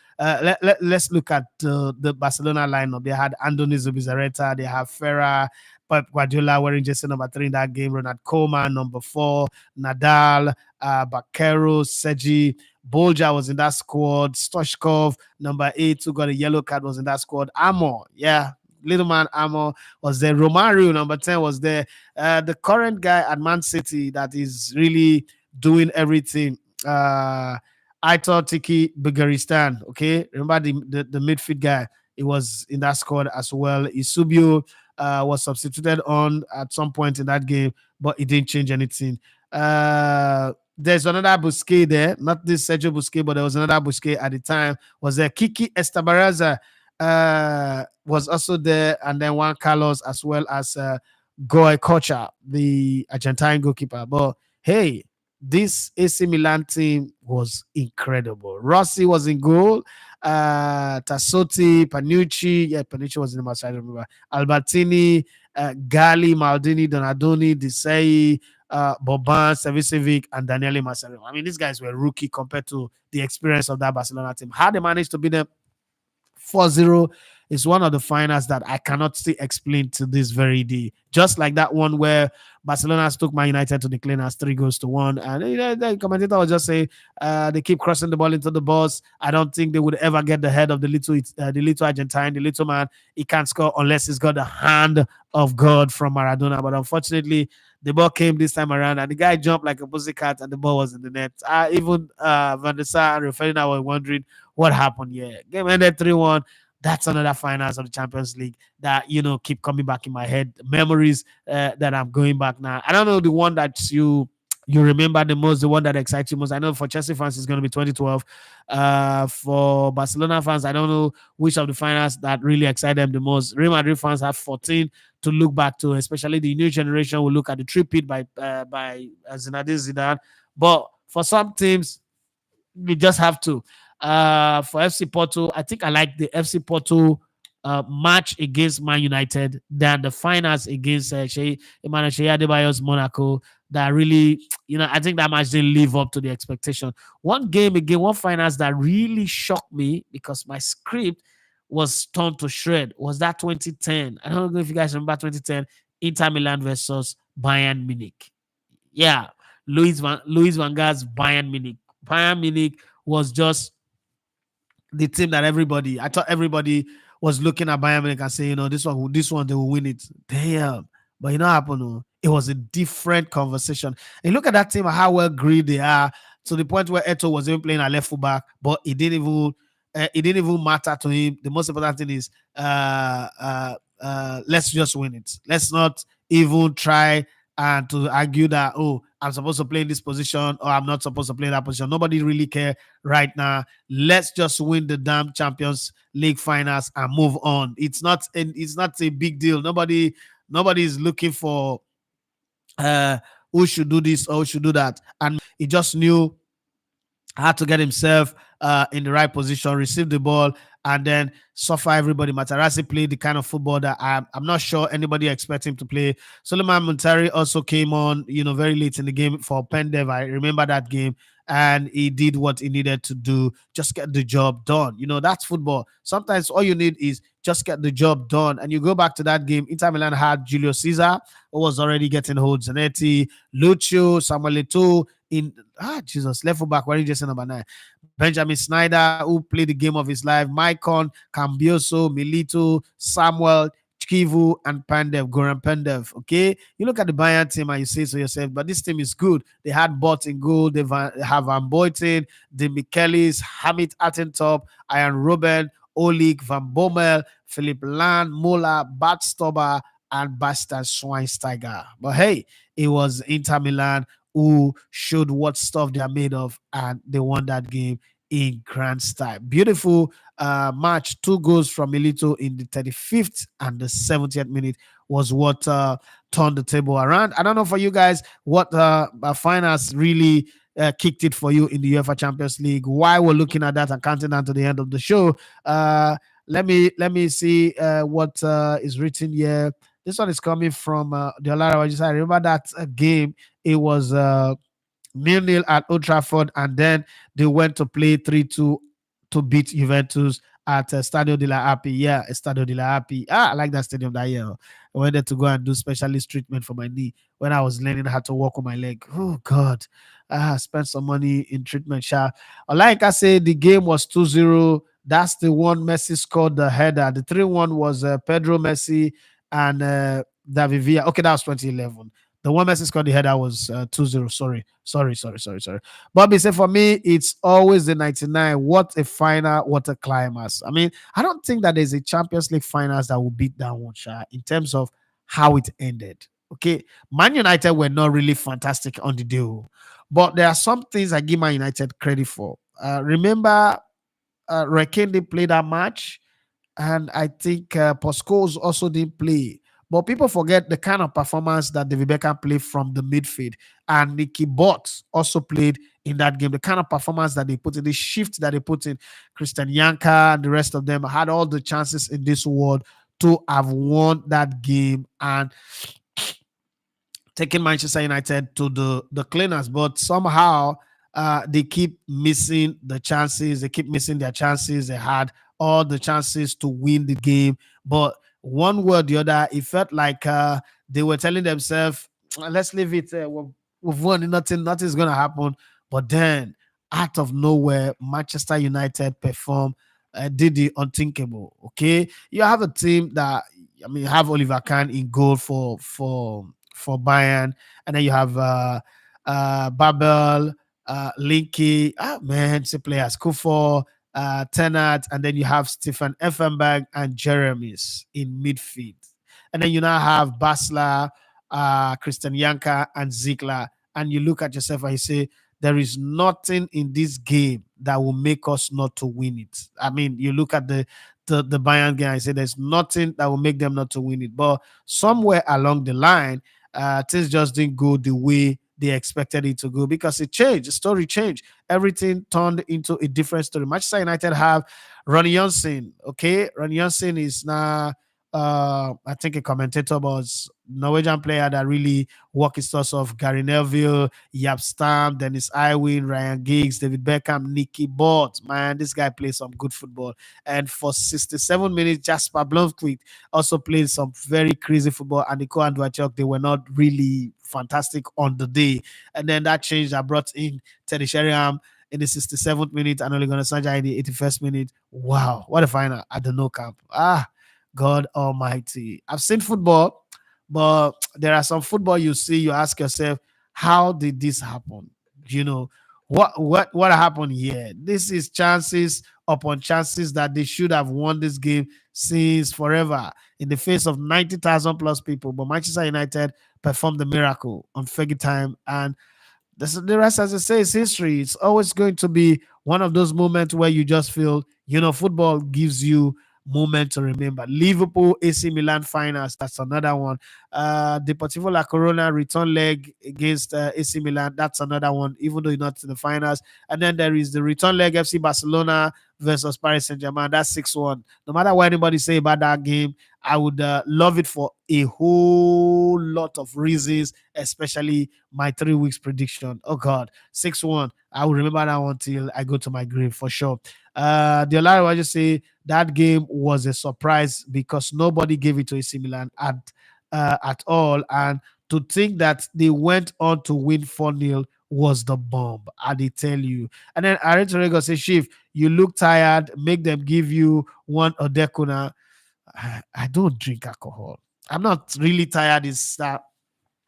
let's look at the Barcelona lineup. They had Andoni Zubizarreta. They have Ferrer, Pep Guardiola wearing jersey number 3 in that game. Ronald Koeman, number 4. Nadal, Bakero, Sergi. Bolja was in that squad. Stoichkov, number 8, who got a yellow card, was in that squad. Amor, yeah. Little man Amor was there. Romario, number 10, was there. The current guy at Man City that is really doing everything. Aitor Tiki Begiristan. Okay, remember the midfield guy? He was in that squad as well. Isubio was substituted on at some point in that game, but it didn't change anything. There's another Busquets there, not this Sergio Busquets, but there was another Busquets at the time. Was there Kiki Estabaraza? Was also there, and then Juan Carlos, as well as Goy Kocha, the Argentine goalkeeper. But hey, this AC Milan team was incredible. Rossi was in goal. Tassotti, Panucci, Panucci was in the match, I don't remember. Albertini, Gali, Maldini, Donadoni, Desai, Boban, Savicevic, and Daniele Massaro. I mean, these guys were rookie compared to the experience of that Barcelona team. How they managed to beat them 4-0 is one of the finals that I cannot still explain to this very day. Just like that one where Barcelona took Man United to the cleaners 3-1. And the commentator was just saying they keep crossing the ball into the box. I don't think they would ever get the head of the little Argentine, the little man. He can't score unless he's got the hand of God from Maradona. But unfortunately, the ball came this time around and the guy jumped like a pussycat and the ball was in the net. Even Van der Sar and Rafael were wondering what happened here. Game ended 3-1. That's another finals of the Champions League that keep coming back in my head. Memories that I'm going back now. I don't know the one that you you remember the most, the one that excites you most? I know for Chelsea fans, it's going to be 2012. For Barcelona fans, I don't know which of the finals that really excite them the most. Real Madrid fans have 14 to look back to, especially the new generation will look at the three-peat by Zinedine Zidane. But for some teams, we just have to. For FC Porto, I think I like the FC Porto match against Man United than the finals against Emmanuel Shea Adebayo's Monaco. That really, I think that match didn't live up to the expectation. One game again, one finals that really shocked me because my script was torn to shred was that 2010. I don't know if you guys remember 2010 Inter Milan versus Bayern Munich. Yeah, Louis van Gaal's Bayern Munich. Bayern Munich was just the team that I thought everybody was looking at Bayern Munich and saying, this one they will win it. Damn. But you know what happened? Oh? It was a different conversation. And look at that team, how well great they are, to the point where Eto was even playing a left full back, but it didn't even matter to him. The most important thing is let's just win it. Let's not even try and to argue that, oh, I'm supposed to play in this position or I'm not supposed to play in that position. Nobody really care right now. Let's just win the damn Champions League finals and move on. It's not a big deal. Nobody is looking for uh who should do this or who should do that. And he just knew had to get himself in the right position, receive the ball, and then suffer everybody. Materazzi played the kind of football that I'm not sure anybody expect him to play. Suleiman Muntari also came on, very late in the game for Pendev. I remember that game. And he did what he needed to do, just get the job done. That's football. Sometimes all you need is just get the job done. And you go back to that game, Inter Milan had Julio Cesar, who was already getting hold, Zanetti, Lucio, Samuel Eto'o, Jesus, left full back, wearing jersey number 9. Benjamin Snyder, who played the game of his life, Maicon, Cambioso, Milito, Samuel, Chivu, and Goran Pandev. Okay, you look at the Bayern team and you say to yourself, but this team is good. They had Bot in goal, they have Van Boyten, the Michelis, Hamid Attentop, Ian Robben, Olik, Van Bommel, Philip Lahm, Muller, Bart Stobber, and Bastian Schweinsteiger. But hey, it was Inter Milan who showed what stuff they are made of, and they won that game in grand style. Beautiful match. 2 goals from Milito in the 35th and the 70th minute was what turned the table around. I don't know for you guys what finance really kicked it for you in the UEFA Champions League. While we're looking at that and counting down to the end of the show, let me see what is written here. This one is coming from the Olara. I remember that game. It was 0-0 at Old Trafford, and then they went to play 3-2 to beat Juventus at Stadio della Happy. Yeah, Stadio della Happy. I like that stadium that year. I went there to go and do specialist treatment for my knee when I was learning how to walk on my leg. Oh, God. I spent some money in treatment. Like I said, the game was 2-0. That's the one Messi scored the header. The 3-1 was Pedro Messi and David Villa. Okay, that was 2011. The one Messi scored the header was 2-0. Sorry. Bobby said, for me, it's always the 99. What a final, what a climax. I mean, I don't think that there's a Champions League finals that will beat that one, in terms of how it ended. Okay. Man United were not really fantastic on the deal, but there are some things I give Man United credit for. Remember, Rekende played that match, and I think Posco's also didn't play. But people forget the kind of performance that David Beckham played from the midfield, and Nicky Butt also played in that game. The kind of performance that they put in, the shift that they put in, Christian Yanka and the rest of them had all the chances in this world to have won that game and taking Manchester United to the cleaners, but somehow they keep missing the chances. They keep missing their chances. They had all the chances to win the game, but one way or the other, it felt like they were telling themselves, "Let's leave it. We've won. Nothing's gonna happen." But then, out of nowhere, Manchester United performed, did the unthinkable. Okay, you have a team that, you have Oliver Kahn in goal for Bayern, and then you have Babel, Linky, man, some players, Kufo, Tenat, and then you have Stefan Effenberg and Jeremies in midfield. And then you now have Basler, Christian Yanka, and Ziegler and you look at yourself and you say, there is nothing in this game that will make us not to win it. I mean, you look at the Bayern game, I say there's nothing that will make them not to win it. But somewhere along the line, things just didn't go the way they expected it to go because it changed. The story changed. Everything turned into a different story. Manchester United have Ronnie Johnson. Okay, Ronnie Johnson is now, I think, a commentator, was Norwegian player that really worked his thoughts off. Gary Neville, Yap Stam, Dennis Iwin, Ryan Giggs, David Beckham, Nicky Butt. Man, this guy plays some good football. And for 67 minutes, Jasper Blomqvist also played some very crazy football. And Nico and Dwachok, they were not really fantastic on the day. And then that changed. I brought in Teddy Sheringham in the 67th minute and Ole Gunnar Solskjaer in the 81st minute. Wow, what a final at the No Camp. God Almighty. I've seen football, but there are some football you see, you ask yourself, how did this happen? You know, what happened here? This is chances upon chances that they should have won this game since forever in the face of 90,000 plus people. But Manchester United performed the miracle on Fergie time, and the rest, as I say, is history. It's always going to be one of those moments where you just feel, football gives you moment to remember. Liverpool, AC Milan finals, that's another one. Deportivo La Corona return leg against AC Milan, that's another one, even though you're not in the finals. And then there is the return leg, FC Barcelona versus Paris Saint-Germain, that's 6-1. No matter what anybody say about that game, I would love it for a whole lot of reasons, especially my 3 weeks prediction. Oh God, 6-1. I will remember that one till I go to my grave for sure. The Olari, I just say that game was a surprise because nobody gave it to AC Milan at all. And to think that they went on to win 4-0 was the bomb, I did tell you. And then Aaron Torrego says, Chief, you look tired, make them give you one Odekuna. I don't drink alcohol. I'm not really tired. It's that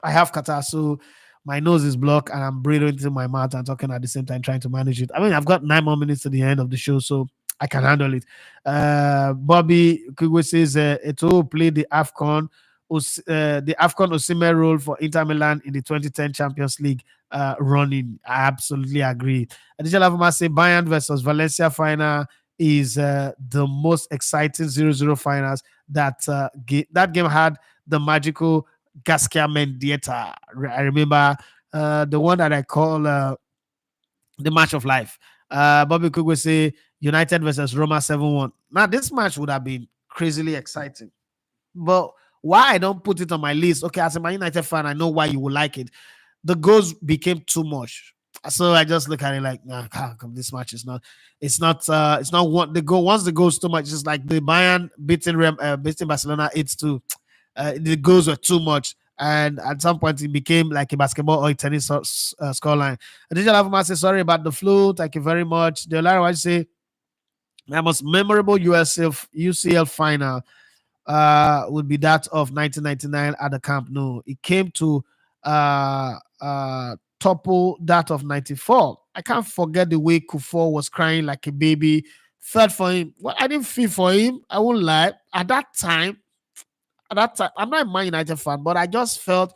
I have catarrh, so my nose is blocked and I'm breathing into my mouth and talking at the same time, trying to manage it. I mean, I've got 9 more minutes to the end of the show, so I can handle it. Bobby Kugwe says Eto'o played the AFCON Osimhen role for Inter Milan in the 2010 Champions League running. I absolutely agree. Additional Lavuma say Bayern versus Valencia final is the most exciting 0-0 finals that that game had the magical Gaskia Mendieta. I remember the one that I call the match of life. Bobby Cook will say United versus Roma 7-1. Now, this match would have been crazily exciting. But why I don't put it on my list, okay, as a Man United fan, I know why you would like it. The goals became too much. So I just look at it like, nah, come, this match is not, it's not one the goal. Once the goal's too much, it's like the Bayern beating Barcelona 8-2. The goals were too much. And at some point, it became like a basketball or a tennis scoreline. Additional Avuma say, sorry about the flu. Thank you very much. The Olara say, my most memorable UCL final would be that of 1999 at the Camp Nou. It came to topple that of 94. I can't forget the way Kufuor was crying like a baby. Felt for him. Well, I didn't feel for him. I won't lie. At that time, I'm not a Man United fan, but I just felt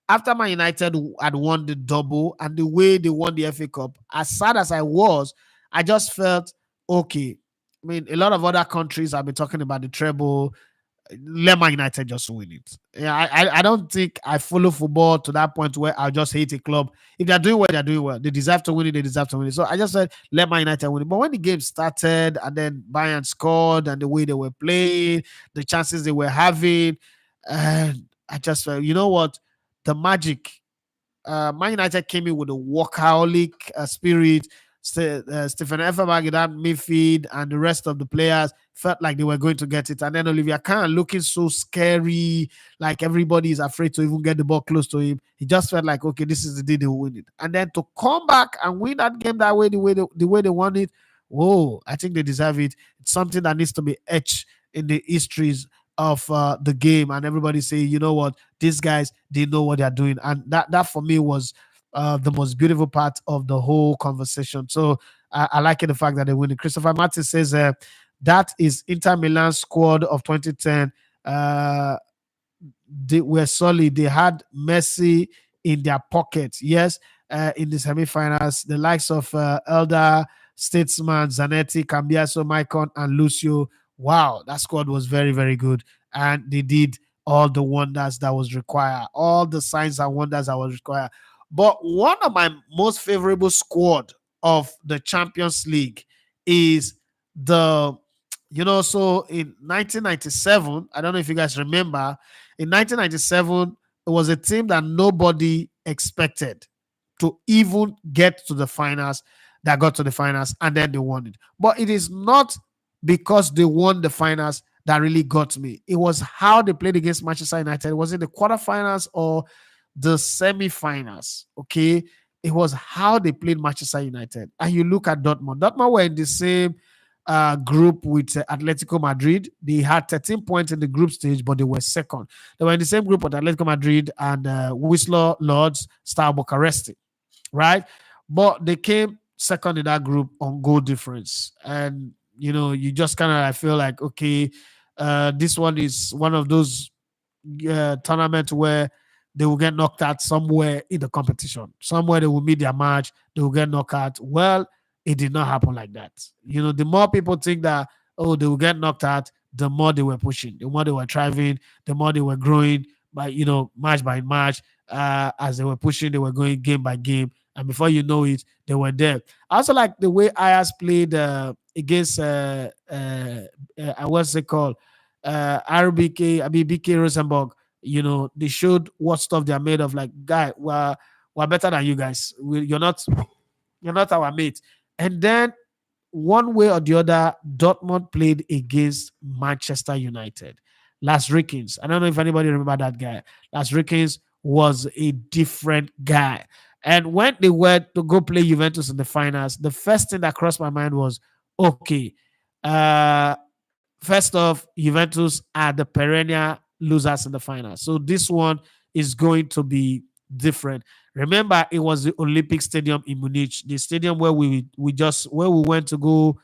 after Man United had won the double and the way they won the FA Cup, as sad as I was, I just felt okay. I mean, a lot of other countries have been talking about the treble. Let Man United just win it. Yeah, I don't think I follow football to that point where I'll just hate a club. If they're doing well, they're doing well. They deserve to win it. They deserve to win it. So I just said, let Man United win it. But when the game started and then Bayern scored and the way they were playing, the chances they were having, and I just felt, you know what? The magic. Man United came in with a workaholic spirit. Stephen Effenberg, that midfield, and the rest of the players felt like they were going to get it. And then Olivier Kahn looking so scary, like everybody is afraid to even get the ball close to him. He just felt like, okay, this is the day they will win it. And then to come back and win that game that way, the way they won it, whoa, I think they deserve it. It's something that needs to be etched in the histories of the game. And everybody say, you know what, these guys, they know what they're doing. And that for me was the most beautiful part of the whole conversation. So I like it, the fact that they win it. Christopher Martin says that is Inter Milan squad of 2010. They were solid. They had Messi, in their pockets. Yes, in the semifinals, the likes of Elder Statesman, Zanetti, Cambiaso, Maicon, and Lucio. Wow, that squad was very, very good. And they did all the wonders that was required, all the signs and wonders that was required. But one of my most favorable squad of the Champions League is the, so in 1997, I don't know if you guys remember, in 1997, it was a team that nobody expected to even get to the finals, that got to the finals, and then they won it. But it is not because they won the finals that really got me. It was how they played against Manchester United. Was it the quarterfinals or the semi-finals? Okay. It was how they played Manchester United. And you look at Dortmund. Dortmund were in the same group with Atletico Madrid. They had 13 points in the group stage, but they were second. They were in the same group with Atletico Madrid and Whistler Lords, Star Bucharest, right? But they came second in that group on goal difference. And, you just kind of, I feel like, okay, this one is one of those tournaments where they will get knocked out somewhere in the competition. Somewhere they will meet their match, they will get knocked out. Well, it did not happen like that. The more people think that, oh, they will get knocked out, the more they were pushing, the more they were thriving, the more they were growing by, match by match. As they were pushing, they were going game by game. And before you know it, they were there. I also like the way Ajax played against, what's it called? BK Rosenborg. They showed what stuff they're made of. Like, guy, we're better than you guys. You're not our mate. And then one way or the other, Dortmund played against Manchester United. Lars Rickens. I don't know if anybody remember that guy. Lars Rickens was a different guy. And when they were to go play Juventus in the finals, the first thing that crossed my mind was, okay, first off, Juventus are the perennial losers in the finals. So this one is going to be different. Remember, it was the Olympic Stadium in Munich, the stadium where we went to go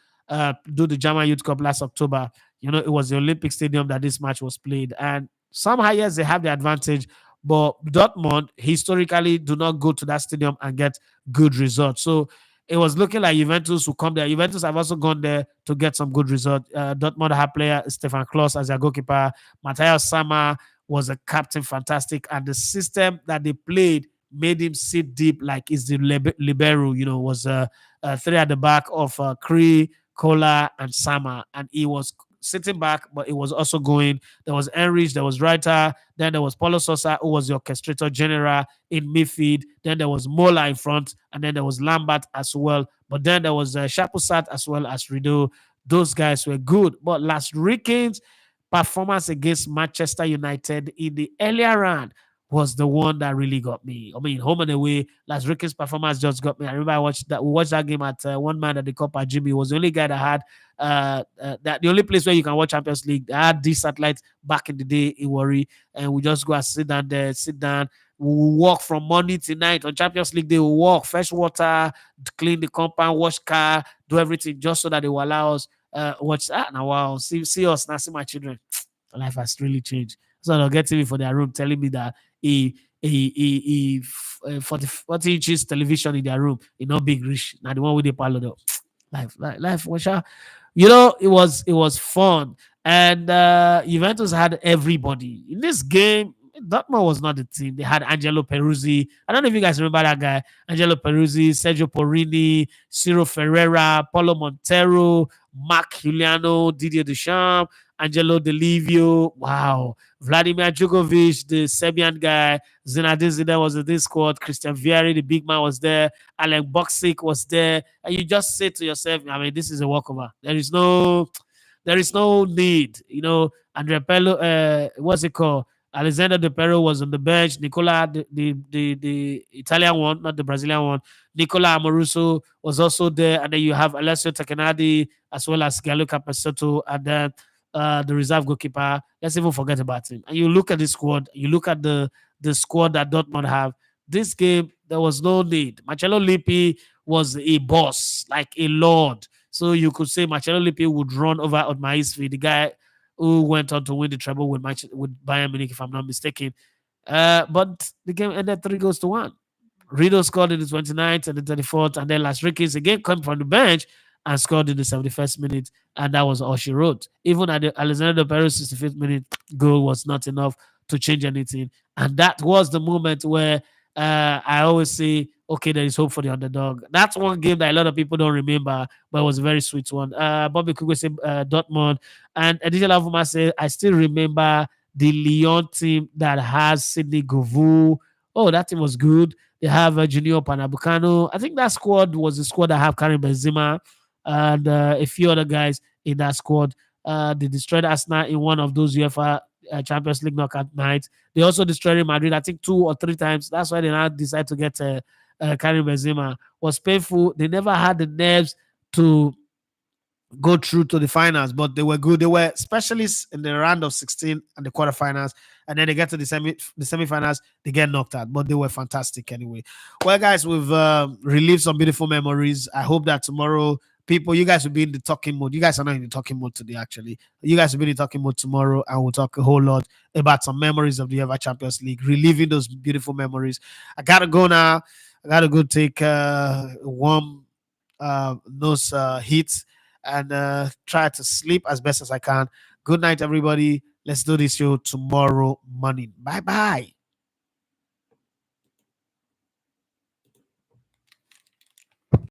do the German Youth Cup last October. It was the Olympic Stadium that this match was played. And somehow, yes, they have the advantage, but Dortmund historically do not go to that stadium and get good results. So it was looking like Juventus will come there. Juventus have also gone there to get some good results. Dortmund had player Stefan Klose as their goalkeeper. Matthias Sammer was a captain, fantastic. And the system that they played made him sit deep like he's the libero, was three at the back of Cree, Kola, and Sammer. And he was sitting back, but it was also going. There was Enrich, there was Reiter, then there was Paulo Sousa, who was the orchestrator general in midfield. Then there was Mola in front, and then there was Lambert as well. But then there was Chapusat as well as Rideau. Those guys were good. But Lars Rickens' performance against Manchester United in the earlier round was the one that really got me. I mean, home and away, Lars Rickens' performance just got me. I remember we watched that game at one man at the Copa Jimmy. Was the only guy that had that the only place where you can watch Champions League. They had these satellites back in the day in Warri, and we just go and sit down there, sit down. We will walk from morning to night on Champions League. They will walk, fetch water, clean the compound, wash car, do everything just so that they will allow us watch that. Now, wow, see us now, see my children. Life has really changed. So they'll get to me for their room telling me that a 40 inches television in their room, not big rich. Now the one with the parlor though. Life, it was fun. And Juventus had everybody. In this game, Dortmund was not the team. They had Angelo Peruzzi. I don't know if you guys remember that guy. Angelo Peruzzi, Sergio Porrini, Ciro Ferreira, Paulo Montero, Mark Giuliano, Didier Deschamps, Angelo Delivio. Wow. Vladimir Djugovic, the Serbian guy. Zinedine Zidane was in this squad. Christian Vieri, the big man, was there. Alan Boxic was there. And you just say to yourself, I mean, this is a walkover. There is no need. Andrea Pello, what's it called? Alexander De Pero was on the bench. Nicola, the Italian one, not the Brazilian one. Nicola Amoruso was also there. And then you have Alessio Takenadi as well as Gianluca Pesotto. And then the reserve goalkeeper. Let's even forget about him. And you look at the squad. You look at the squad that Dortmund have. This game, there was no need. Marcello Lippi was a boss, like a lord. So you could say Marcello Lippi would run over Otmar Isfi, the guy who went on to win the treble with Bayern Munich, if I'm not mistaken. But the game ended 3 goals to 1. Rido scored in the 29th and the 34th, and then Las Rickens again came from the bench and scored in the 71st minute, and that was all she wrote. Even at the Alexander Pero's 65th minute goal was not enough to change anything, and that was the moment where I always say, okay, there is hope for the underdog. That's one game that a lot of people don't remember, but it was a very sweet one. Bobby Kugo said Dortmund, and Adisha Lavuma said, I still remember the Lyon team that has Sidney Govou. Oh, that team was good. They have Junior Panabucano. I think that squad was the squad that have Karim Benzema and a few other guys in that squad. They destroyed Arsenal in one of those UEFA Champions League knockout nights. They also destroyed Real Madrid, I think 2 or 3 times. That's why they now decide to get Karim Benzema. Was painful. They never had the nerves to go through to the finals, but they were good. They were specialists in the round of 16 and the quarterfinals, and then they get to the semifinals, they get knocked out. But they were fantastic anyway. Well, guys, we've relived some beautiful memories. I hope that tomorrow, people, you guys will be in the talking mode. You guys are not in the talking mode today, actually. You guys will be in the talking mode tomorrow, and we'll talk a whole lot about some memories of the UEFA Champions League, reliving those beautiful memories. I gotta go now. I gotta go take warm those heat and try to sleep as best as I can. Good night, everybody. Let's do this show tomorrow morning. Bye bye.